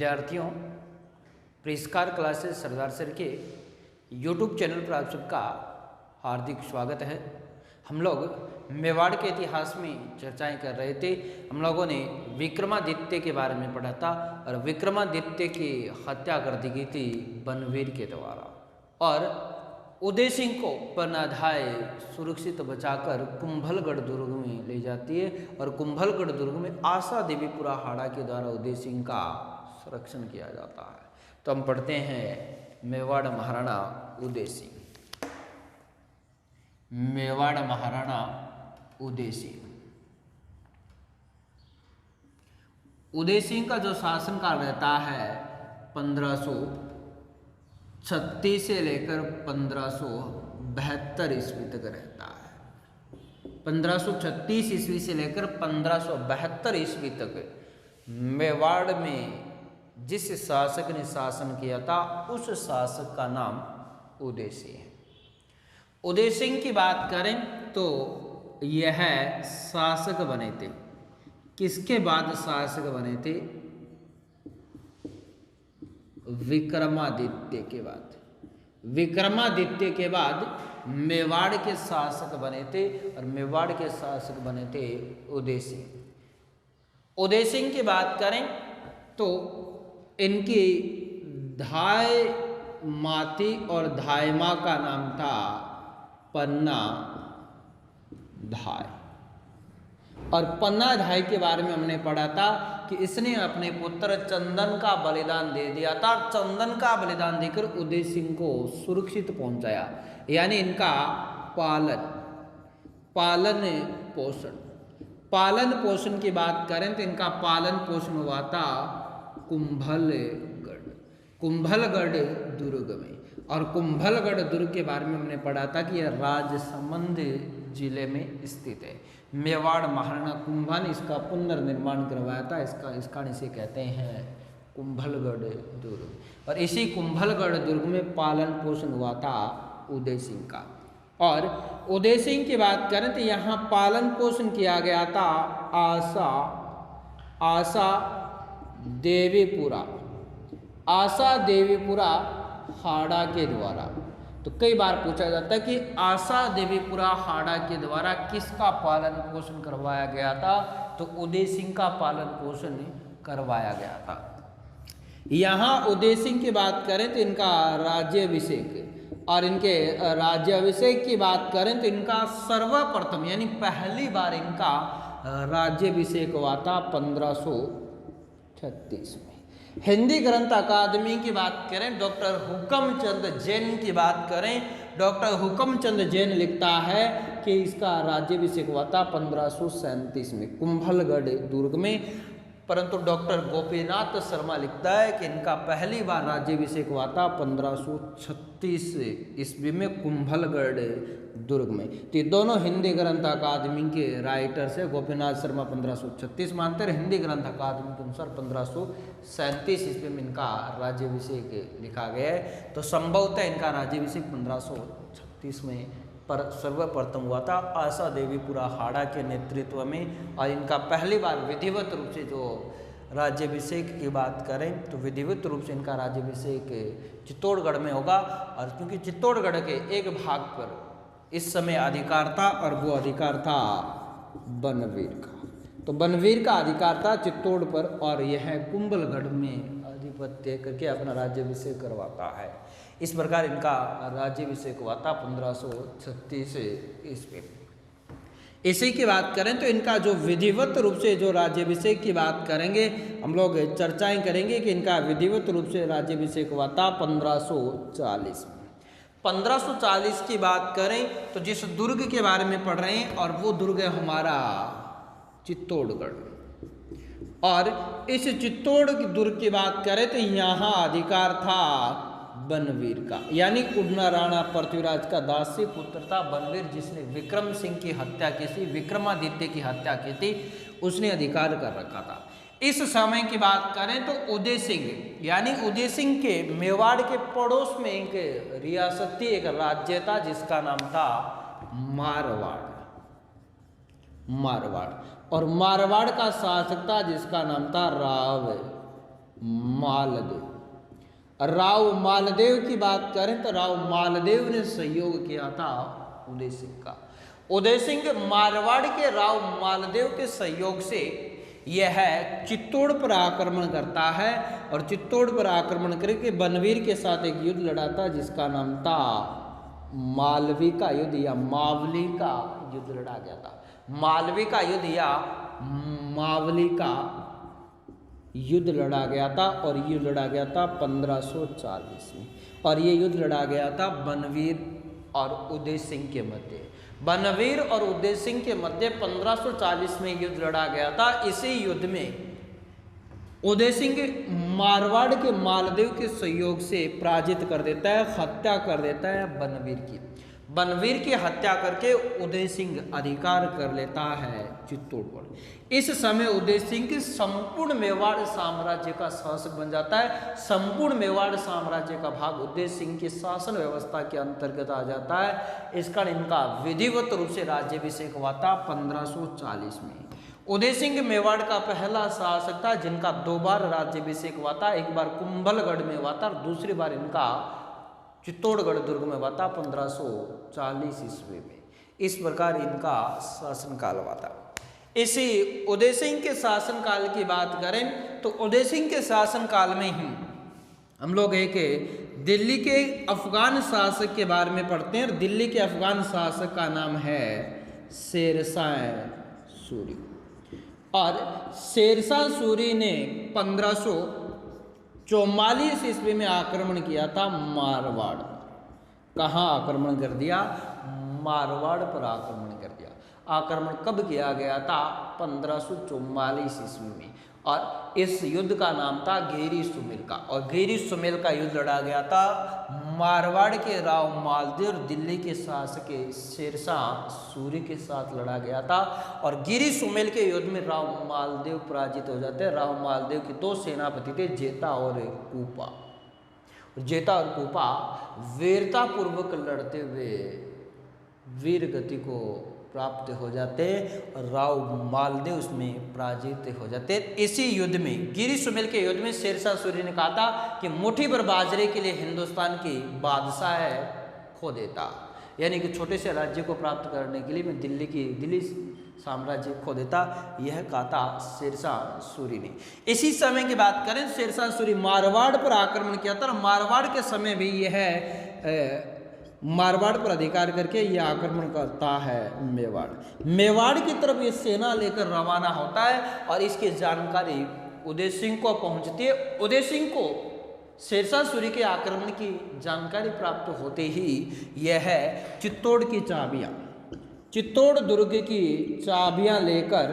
विद्यार्थियों, प्रिस्कार क्लासेस सरदार सर के YouTube channel पर आप सबका हार्दिक स्वागत है। हम लोग मेवाड़ के इतिहास में चर्चाएं कर रहे थे। हम लोगों ने विक्रमादित्य के बारे में पढ़ा था और विक्रमादित्य की हत्या कर दी गई थी बनवीर के द्वारा, और उदय सिंह को पनाधाय सुरक्षित बचाकर कुंभलगढ़ दुर्ग में ले जाती है और कुंभलगढ़ दुर्ग में आशा देवीपुरा हाड़ा के द्वारा उदय सिंह का संरक्षण किया जाता है। तो हम पढ़ते हैं मेवाड़ महाराणा उदय सिंह। मेवाड़ महाराणा उदय सिंह। उदय सिंह का जो शासनकाल रहता है 1536 से लेकर 1572 ईस्वी तक रहता है। 1536 ईस्वी से लेकर 1572 ईस्वी तक मेवाड़ में जिस शासक ने शासन किया था उस शासक का नाम उदय सिंह है। उदय सिंह की बात करें तो यह शासक बने थे। किसके बाद शासक बने थे? विक्रमादित्य के बाद। विक्रमादित्य के बाद मेवाड़ के शासक बने थे और मेवाड़ के शासक बने थे उदय सिंह। उदय सिंह की बात करें तो इनकी धाय माती और धायमा का नाम था पन्ना धाय। और पन्ना धाय के बारे में हमने पढ़ा था कि इसने अपने पुत्र चंदन का बलिदान दे दिया था। चंदन का बलिदान देकर उदय सिंह को सुरक्षित पहुंचाया, यानी इनका पालन पोषण की बात करें तो इनका पालन पोषण हुआ था कुंभलगढ़ दुर्ग में। और कुंभलगढ़ दुर्ग के बारे में हमने पढ़ा था कि यह राजसमंद जिले में स्थित है। मेवाड़ महाराणा कुंभा ने इसका पुनर्निर्माण करवाया था। इसका इसे कहते हैं कुंभलगढ़ दुर्ग। और इसी कुंभलगढ़ दुर्ग में पालन पोषण हुआ था उदय सिंह का। और उदय सिंह की बात करें तो यहाँ पालन पोषण किया गया था आशा देवीपुरा हाड़ा के द्वारा। तो कई बार पूछा जाता है कि आशा देवीपुरा हाड़ा के द्वारा किसका पालन पोषण करवाया गया था? तो उदय सिंह का पालन पोषण करवाया गया था। यहाँ उदय सिंह की बात करें तो इनका राज्याभिषेक, और इनके राज्याभिषेक की बात करें तो इनका सर्वप्रथम यानी पहली बार इनका राज्याभिषेक हुआ था 1536 में। हिंदी ग्रंथ अकादमी की बात करें, डॉक्टर हुकमचंद जैन की बात करें, डॉक्टर हुकमचंद जैन लिखता है कि इसका राज्याभिषेक हुआ था 1537 में कुंभलगढ़ दुर्ग में। परंतु डॉक्टर गोपीनाथ शर्मा लिखता है कि इनका पहली बार राज्याभिषेक हुआ था 1536 ईस्वी में कुंभलगढ़ दुर्ग में। तो ये दोनों हिंदी ग्रंथ अकादमी के राइटर्स है। गोपीनाथ शर्मा 1536 मानते हैं, हिंदी ग्रंथ अकादमी के अनुसार 1537 ईस्वी में इनका राज्याभिषेक लिखा गया है। तो संभवतः इनका राज्याभिषेक 1536 में पर सर्वप्रथम हुआ था आशा देवीपुरा हाड़ा के नेतृत्व में। और इनका पहली बार विधिवत रूप से जो राज्याभिषेक की बात करें तो विधिवत रूप से इनका राज्याभिषेक चित्तौड़गढ़ में होगा। और क्योंकि चित्तौड़गढ़ के एक भाग पर इस समय अधिकार था और वो अधिकार था बनवीर का। तो बनवीर का अधिकार था चित्तौड़ पर, और यह कुंभलगढ़ में आधिपत्य करके अपना राज्याभिषेक करवाता है। इस प्रकार इनका राज्याभिषेक हुआ था 1536 ईस्वी में। इसी की बात करें तो इनका जो विधिवत रूप से जो राज्याभिषेक की बात करेंगे, हम लोग चर्चाएं करेंगे कि इनका विधिवत रूप से राज्याभिषेक हुआ था 1540 में। 1540 की बात करें तो जिस दुर्ग के बारे में पढ़ रहे हैं, और वो दुर्ग है हमारा चित्तौड़गढ़। और इस चित्तौड़ दुर्ग की बात करें तो यहाँ अधिकार था बनवीर का, यानी उड़ना राणा पृथ्वीराज का दासी पुत्र था बनवीर, जिसने विक्रम सिंह की हत्या की थी, विक्रमादित्य की हत्या की थी, उसने अधिकार कर रखा था। इस समय की बात करें तो उदय सिंह यानी उदय सिंह के मेवाड़ के पड़ोस में एक रियासती एक राज्य था जिसका नाम था मारवाड़। और मारवाड़ का शासक था जिसका नाम था मालदेव। राव मालदेव की बात करें तो राव मालदेव ने सहयोग किया था उदय सिंह का। उदय सिंह मारवाड़ के राव मालदेव के सहयोग से यह चित्तौड़ पर आक्रमण करता है और चित्तौड़ पर आक्रमण करके बनवीर के साथ एक युद्ध लड़ा था जिसका नाम था मालवी का युद्ध या मावली का युद्ध लड़ा गया था। मालवी का युद्ध या मावली का युद्ध लड़ा गया था और ये लड़ा गया था 1540 में और ये युद्ध लड़ा गया था बनवीर और उदय सिंह के मध्य। बनवीर और उदय सिंह के मध्य 1540 में युद्ध लड़ा गया था। इसी युद्ध में उदय सिंह मारवाड़ के मालदेव के सहयोग से पराजित कर देता है, हत्या कर देता है बनवीर की। बनवीर की हत्या करके उदय सिंह अधिकार कर लेता है चित्तौड़ पर। इस समय उदय सिंह संपूर्ण मेवाड़ साम्राज्य का शासक बन जाता है। संपूर्ण मेवाड़ साम्राज्य का भाग उदय सिंह की शासन व्यवस्था के अंतर्गत आ जाता है। इस कारण इनका विधिवत रूप से राज्याभिषेक हुआ था 1540 में। उदय सिंह मेवाड़ का पहला शासक था जिनका 2 बार राज्याभिषेक हुआ था। एक बार कुंभलगढ़ में हुआ था और दूसरी बार इनका चित्तौड़गढ़ दुर्ग में हुआ था 1540 ईस्वी में। इस प्रकार इनका शासनकाल हुआ था। इसी उदय सिंह के शासनकाल की बात करें तो उदय सिंह के शासनकाल में ही हम लोग एक दिल्ली के अफगान शासक के बारे में पढ़ते हैं और दिल्ली के अफगान शासक का नाम है शेरशाह सूरी। और शेरशाह सूरी ने 1544 ईस्वी में आक्रमण किया था मारवाड़। कहाँ आक्रमण कर दिया? मारवाड़ पर आक्रमण कर दिया। आक्रमण कब किया गया था? 1544 ईस्वी में। और इस युद्ध का नाम था घेरी सुमेल का। और घेरी सुमेल का युद्ध लड़ा गया था मारवाड़ के राव मालदेव और दिल्ली के शासक शेरशाह सूरी के साथ लड़ा गया था। और घेरी सुमेल के युद्ध में राव मालदेव पराजित हो जाते हैं। राव मालदेव के 2 सेनापति थे, जेता और कूपा। जेता और कूपा वीरतापूर्वक लड़ते हुए वीर गति को प्राप्त हो जाते और राव मालदेव उसमें पराजित हो जाते। इसी युद्ध में गिरी सुमेल के युद्ध में शेरशाह सूरी ने कहा था कि मुट्ठी भर बाजरे के लिए हिंदुस्तान की बादशाह खो देता, यानी कि छोटे से राज्य को प्राप्त करने के लिए मैं दिल्ली साम्राज्य खो देता, यह कहा था शेरशाह सूरी ने। इसी समय की बात करें, शेरशाह सूरी मारवाड़ पर आक्रमण किया था और मारवाड़ के समय भी यह मारवाड़ पर अधिकार करके यह आक्रमण करता है मेवाड़ की तरफ ये सेना लेकर रवाना होता है और इसकी जानकारी उदय सिंह को पहुंचती है। उदय सिंह को शेरशाह सूरी के आक्रमण की जानकारी प्राप्त होते ही यह चित्तौड़ की चाबियां, चित्तौड़ दुर्ग की चाबियां लेकर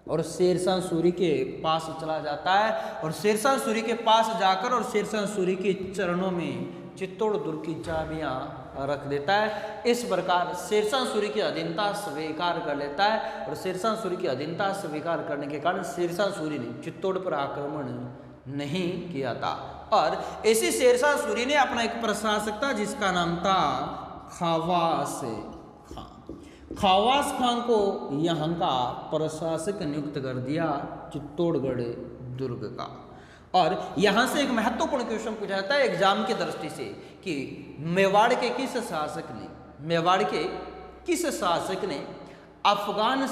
और शेरशाह सूरी के पास चला जाता है और शेरशाह सूरी के पास जाकर और शेरशाह सूरी के चरणों में चित्तौड़ दुर्ग की चाबियां रख देता है। इस प्रकार शेरशाह सूरी की अधीनता स्वीकार कर लेता है और शेरशाह सूरी की अधीनता स्वीकार करने के कारण शेरशाह सूरी ने चित्तौड़ पर आक्रमण नहीं किया था। और इसी शेरशाह सूरी ने अपना एक प्रशासक था जिसका नाम था खवास खान। खवास खान को यहाँ का प्रशासक नियुक्त कर दिया चित्तौड़गढ़ दुर्ग का। और यहाँ से एक महत्वपूर्ण क्वेश्चन पूछा जाता है एग्जाम की दृष्टि से कि मेवाड़ के किस शासक ने अफगान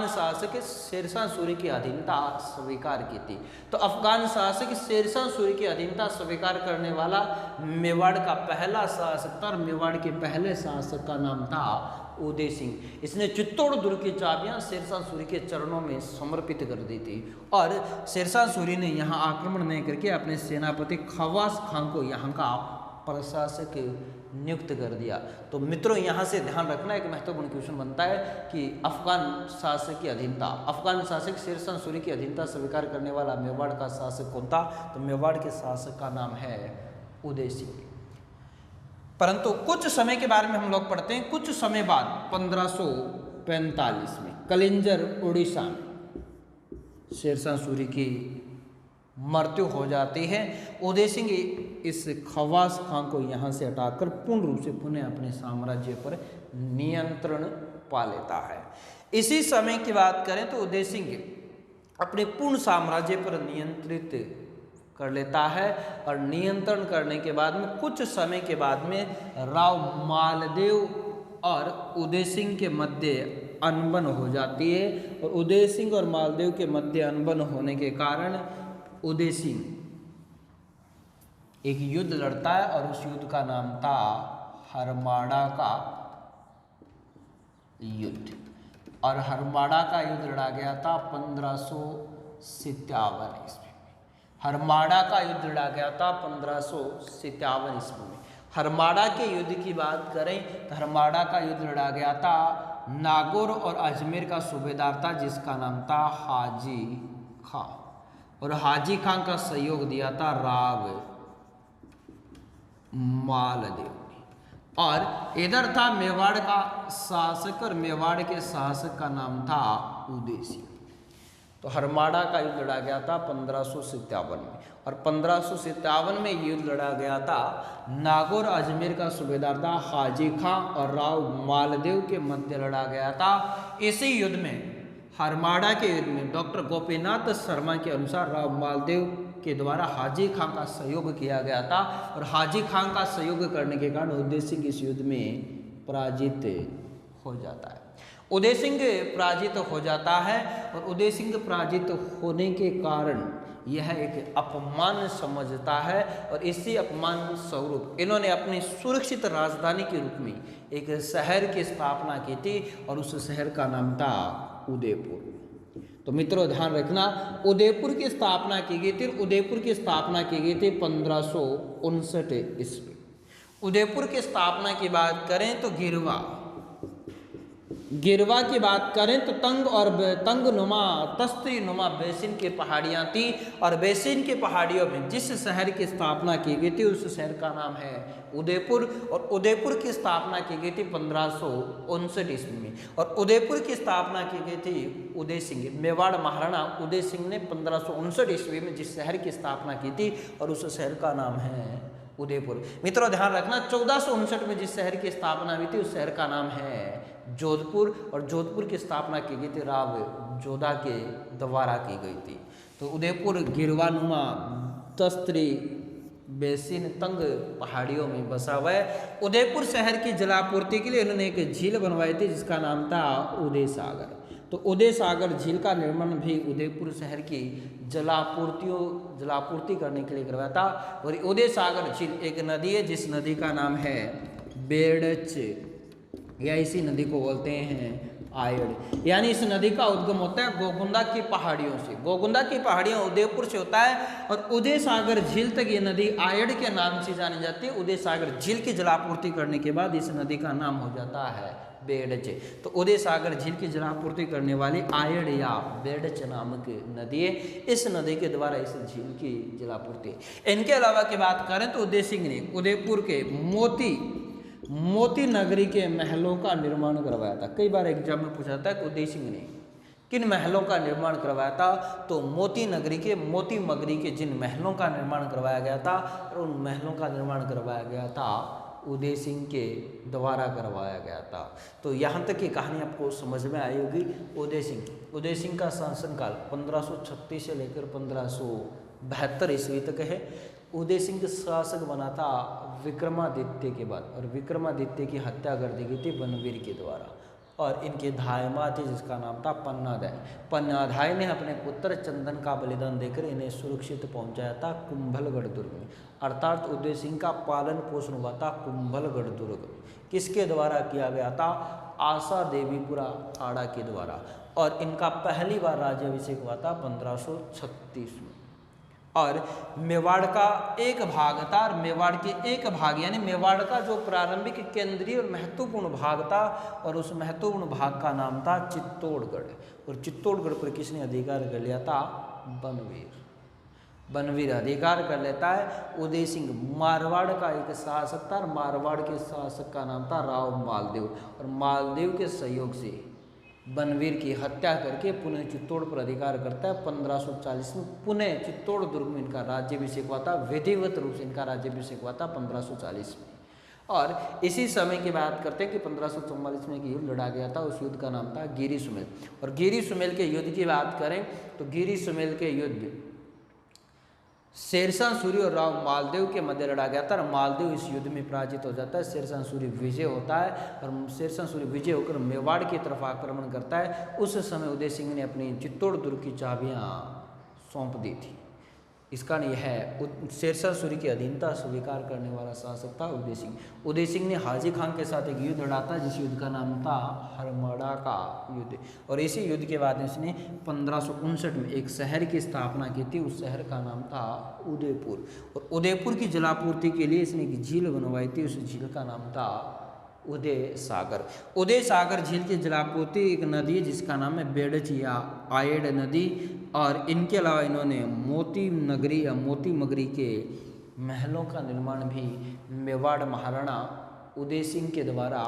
शासक शेरशाह सूरी की अधीनता स्वीकार की थी। तो अफगान शासक शेरशाह सूरी की अधीनता स्वीकार करने वाला मेवाड़ का पहला शासक था और मेवाड़ के पहले शासक का नाम था उदय सिंह। इसने चित्तौड़ दुर्ग की चाबियां शेरशाह सूरी के चरणों में समर्पित कर दी थी और शेरशाह सूरी ने यहाँ आक्रमण नहीं करके अपने सेनापति खवास खान को यहाँ का प्रशासक नियुक्त कर दिया। तो मित्रों यहाँ से ध्यान रखना एक महत्वपूर्ण क्वेश्चन बनता है कि अफगान शासक की अधीनता, अफगान शासक शेरशाह सूरी की अधीनता स्वीकार करने वाला मेवाड़ का शासक कौन था? तो मेवाड़ के शासक का नाम है उदय सिंह। परंतु कुछ समय के बारे में हम लोग पढ़ते हैं। कुछ समय बाद 1545 में कलिंजर उड़ीसा में शेरशाह सूरी की मृत्यु हो जाती है। उदय सिंह इस खवास खान को यहाँ से हटाकर पूर्ण रूप से पुनः अपने साम्राज्य पर नियंत्रण पा लेता है। इसी समय की बात करें तो उदय सिंह अपने पूर्ण साम्राज्य पर नियंत्रित कर लेता है और नियंत्रण करने के बाद में कुछ समय के बाद में राव मालदेव और उदय सिंह के मध्य अनबन हो जाती है और उदय सिंह और मालदेव के मध्य अनबन होने के कारण उदय सिंह एक युद्ध लड़ता है और उस युद्ध का नाम था हरमाड़ा का युद्ध। और हरमाड़ा का युद्ध लड़ा गया था 1557 ईस्वी में। हरमाड़ा का युद्ध लड़ा गया था 1557 ईस्वी में। हरमाड़ा के युद्ध की बात करें तो हरमाड़ा का युद्ध लड़ा गया था नागौर और अजमेर का सूबेदार था जिसका नाम था हाजी खां और हाजी खां का सहयोग दिया था राव मालदेव ने। और इधर था मेवाड़ का शासक और मेवाड़ के शासक का नाम था उदय सिंह। तो हरमाड़ा का युद्ध लड़ा गया था 1557 में और 1557 में युद्ध लड़ा गया था नागौर अजमेर का सूबेदार था हाजी खां और राव मालदेव के मध्य लड़ा गया था। इसी युद्ध में हरमाड़ा के युद्ध में डॉक्टर गोपीनाथ शर्मा के अनुसार राव मालदेव के द्वारा हाजी खां का सहयोग किया गया था और हाजी खां का सहयोग करने के कारण उदय सिंह इस युद्ध में पराजित हो जाता है। उदय सिंह पराजित हो जाता है और उदय सिंह पराजित होने के कारण यह एक अपमान समझता है और इसी अपमान स्वरूप इन्होंने अपनी सुरक्षित राजधानी के रूप में एक शहर की स्थापना की थी और उस शहर का नाम था उदयपुर। तो मित्रों ध्यान रखना, उदयपुर की स्थापना की गई थी। उदयपुर की स्थापना की गई थी 1559 ईस्वी। उदयपुर की स्थापना की बात करें तो गिरवा की बात करें तो तंग नुमा तस्ती नुमा बेसिन की पहाड़ियाँ थी और बेसिन की पहाड़ियों में जिस शहर की स्थापना की गई थी उस शहर का नाम है उदयपुर। और उदयपुर की स्थापना की गई थी 1559 ईस्वी में और उदयपुर की स्थापना की गई थी उदय सिंह मेवाड़ महाराणा उदय सिंह ने 1559 ईस्वी में जिस शहर की स्थापना की थी और उस शहर का नाम है उदयपुर। मित्रों ध्यान रखना, 1459 में जिस शहर की स्थापना हुई थी उस शहर का नाम है जोधपुर और जोधपुर की स्थापना की गई थी राव जोधा के द्वारा की गई थी। तो उदयपुर गिरवानुमा तस्त्री बेसिन तंग पहाड़ियों में बसा हुआ है। उदयपुर शहर की जलापूर्ति के लिए इन्होंने एक झील बनवाई थी जिसका नाम था उदय सागर। तो उदय सागर झील का निर्माण भी उदयपुर शहर की जलापूर्ति करने के लिए करवाया था। और उदय सागर झील एक नदी है जिस नदी का नाम है बेड़च या इसी नदी को बोलते हैं आयड़। यानी इस नदी का उद्गम होता है गोगुंदा की पहाड़ियों से। गोगुंदा की पहाड़ियाँ उदयपुर से होता है और उदय सागर झील तक ये नदी आयड़ के नाम से जानी जाती है। उदय सागर झील की जलापूर्ति करने के बाद इस नदी का नाम हो जाता है बेड़च। तो उदय सागर झील की जलापूर्ति करने वाली आयड़ या बेड़च नामक नदी है। इस नदी के द्वारा इस झील की जलापूर्ति। इनके अलावा की बात करें तो उदय सिंह ने उदयपुर के मोती नगरी के महलों का निर्माण करवाया था। कई बार एग्जाम में पूछा था कि उदय सिंह ने किन महलों का निर्माण करवाया था, तो मोती नगरी के मोती मगरी के जिन महलों का निर्माण करवाया गया था और उन महलों का निर्माण करवाया गया था उदय सिंह के द्वारा करवाया गया था। तो यहाँ तक की कहानी आपको समझ में आई होगी। उदय सिंह का शासनकाल 1536 से लेकर 1572 ईस्वी तक है। उदय सिंह शासक बना था विक्रमादित्य के बाद और विक्रमादित्य की हत्या कर दी गई थी बनवीर के द्वारा और इनके धायमा थे जिसका नाम था पन्नाधाय। पन्नाधाय ने अपने पुत्र चंदन का बलिदान देकर इन्हें सुरक्षित पहुंचाया था कुंभलगढ़ दुर्ग में। अर्थात उदय सिंह का पालन पोषण हुआ था कुंभलगढ़ दुर्ग में। किसके द्वारा किया गया था? आशा देवीपुरा आड़ा के द्वारा। और इनका पहली बार राज्याभिषेक हुआ था 1536 में। और मेवाड़ का एक भाग था और मेवाड़ के एक भाग यानी मेवाड़ का जो प्रारंभिक केंद्रीय और महत्वपूर्ण भाग था और उस महत्वपूर्ण भाग का नाम था चित्तौड़गढ़। और चित्तौड़गढ़ पर किसने अधिकार कर लिया था? बनवीर अधिकार कर लेता है। उदय सिंह मारवाड़ का एक शासक था और मारवाड़ के शासक का नाम था राव मालदेव और मालदेव के सहयोग से बनवीर की हत्या करके पुनः चित्तौड़ पर अधिकार करता है। 1540 में पुनः चित्तौड़ दुर्ग में इनका राज्याभिषेक हुआ था। विधिवत रूप से इनका राज्याभिषेक हुआ था 1540 में। और इसी समय की बात करते हैं कि 1544 में एक युद्ध लड़ा गया था, उस युद्ध का नाम था गिरी सुमेल। और गिरी सुमेल के युद्ध की बात करें तो गिरी सुमेल के युद्ध शेरशाह सूरी और राव मालदेव के मध्य लड़ा गया था। और मालदेव इस युद्ध में पराजित हो जाता है, शेरशाह सूरी विजय होता है और शेरशाह सूरी विजय होकर मेवाड़ की तरफ आक्रमण करता है। उस समय उदय सिंह ने अपनी चित्तौड़ दुर्ग की चाबियां सौंप दी थी। इसका यह है शेरशाह सूरी की अधीनता स्वीकार करने वाला शासक था उदय सिंह। उदय सिंह ने हाजी खान के साथ एक युद्ध लड़ा था, जिस युद्ध का नाम था हरमड़ा का युद्ध। और इसी युद्ध के बाद इसने 1559 में एक शहर की स्थापना की थी, उस शहर का नाम था उदयपुर। और उदयपुर की जलापूर्ति के लिए इसने एक झील बनवाई थी, उस झील का नाम था उदय सागर। उदय सागर झील की जलापूर्ति एक नदी है जिसका नाम है बेड़च या आयड नदी। और इनके अलावा इन्होंने मोती नगरी या मोती मगरी के महलों का निर्माण भी मेवाड़ महाराणा उदय सिंह के द्वारा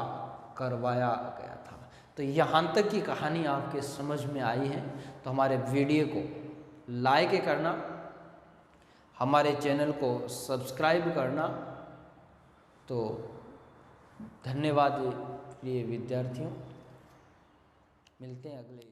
करवाया गया था। तो यहाँ तक की कहानी आपके समझ में आई है तो हमारे वीडियो को लाइक करना, हमारे चैनल को सब्सक्राइब करना। तो धन्यवाद प्रिय विद्यार्थियों, मिलते हैं अगले